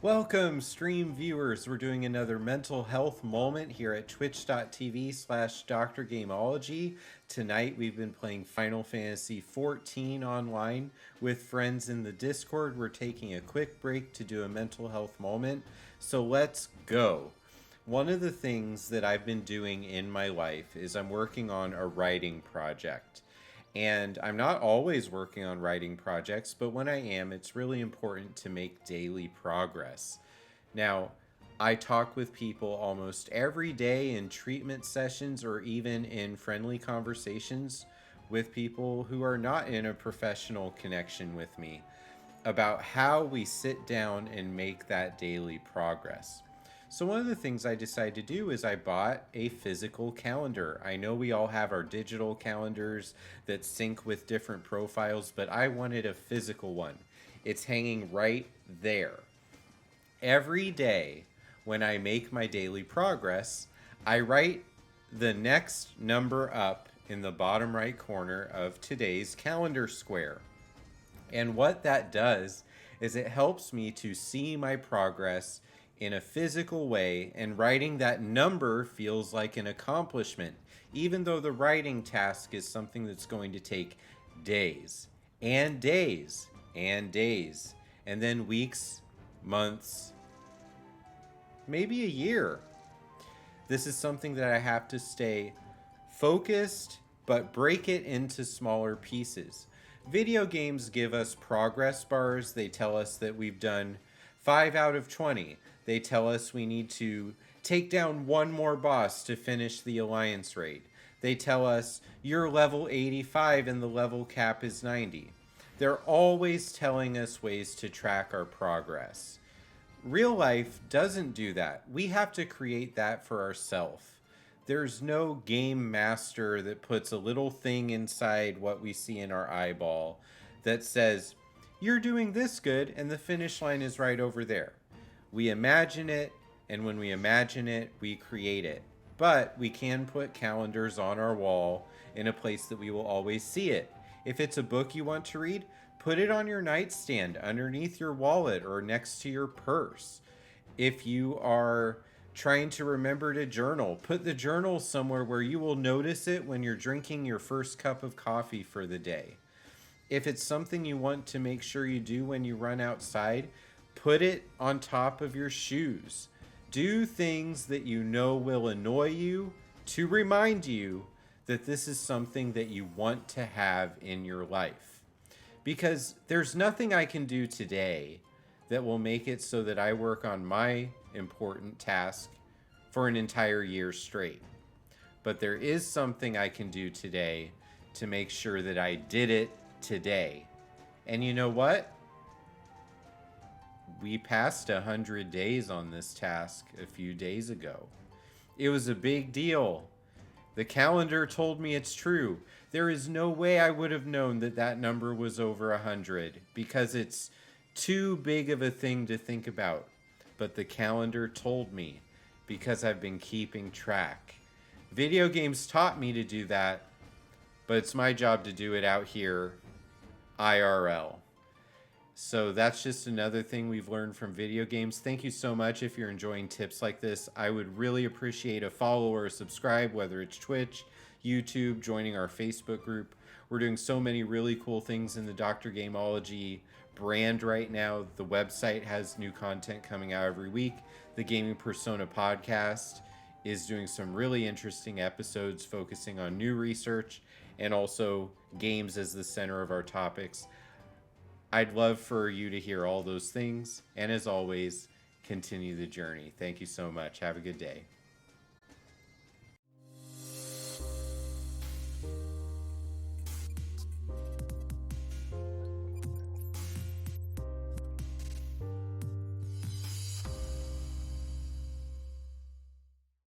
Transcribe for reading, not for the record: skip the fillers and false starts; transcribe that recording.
Welcome, stream viewers. We're doing another mental health moment here at twitch.tv/Dr. Gameology. Tonight we've been playing Final Fantasy XIV online with friends in the Discord. We're taking a quick break to do a mental health moment. So let's go. One of the things that I've been doing in my life is I'm working on a writing project. And I'm not always working on writing projects, but when I am, it's really important to make daily progress. Now, I talk with people almost every day in treatment sessions or even in friendly conversations with people who are not in a professional connection with me about how we sit down and make that daily progress. So one of the things I decided to do is I bought a physical calendar. I know we all have our digital calendars that sync with different profiles, but I wanted a physical one. It's hanging right there. Every day when I make my daily progress, I write the next number up in the bottom right corner of today's calendar square. And what that does is it helps me to see my progress in a physical way, and writing that number feels like an accomplishment, even though the writing task is something that's going to take days and days and days, and then weeks, months, maybe a year. This is something that I have to stay focused, but break it into smaller pieces. Video games give us progress bars. They tell us that we've done 5 out of 20. They tell us we need to take down one more boss to finish the alliance raid. They tell us you're level 85 and the level cap is 90. They're always telling us ways to track our progress. Real life doesn't do that. We have to create that for ourselves. There's no game master that puts a little thing inside what we see in our eyeball that says, you're doing this good and the finish line is right over there. We imagine it, and when we imagine it, we create it. But we can put calendars on our wall in a place that we will always see it. If it's a book you want to read, put it on your nightstand, underneath your wallet, or next to your purse. If you are trying to remember to journal, put the journal somewhere where you will notice it when you're drinking your first cup of coffee for the day. If it's something you want to make sure you do when you run outside, put it on top of your shoes. Do things that you know will annoy you to remind you that this is something that you want to have in your life. Because there's nothing I can do today that will make it so that I work on my important task for an entire year straight. But there is something I can do today to make sure that I did it today. And you know what? We passed 100 days on this task a few days ago. It was a big deal. The calendar told me it's true. There is no way I would have known that that number was over 100 because it's too big of a thing to think about. But the calendar told me because I've been keeping track. Video games taught me to do that, but it's my job to do it out here, IRL. So that's just another thing we've learned from video games. Thank you so much if you're enjoying tips like this. I would really appreciate a follow or a subscribe, whether it's Twitch, YouTube, joining our Facebook group. We're doing so many really cool things in the Dr. Gameology brand right now. The website has new content coming out every week. The Gaming Persona podcast is doing some really interesting episodes focusing on new research and also games as the center of our topics. I'd love for you to hear all those things. And as always, continue the journey. Thank you so much. Have a good day.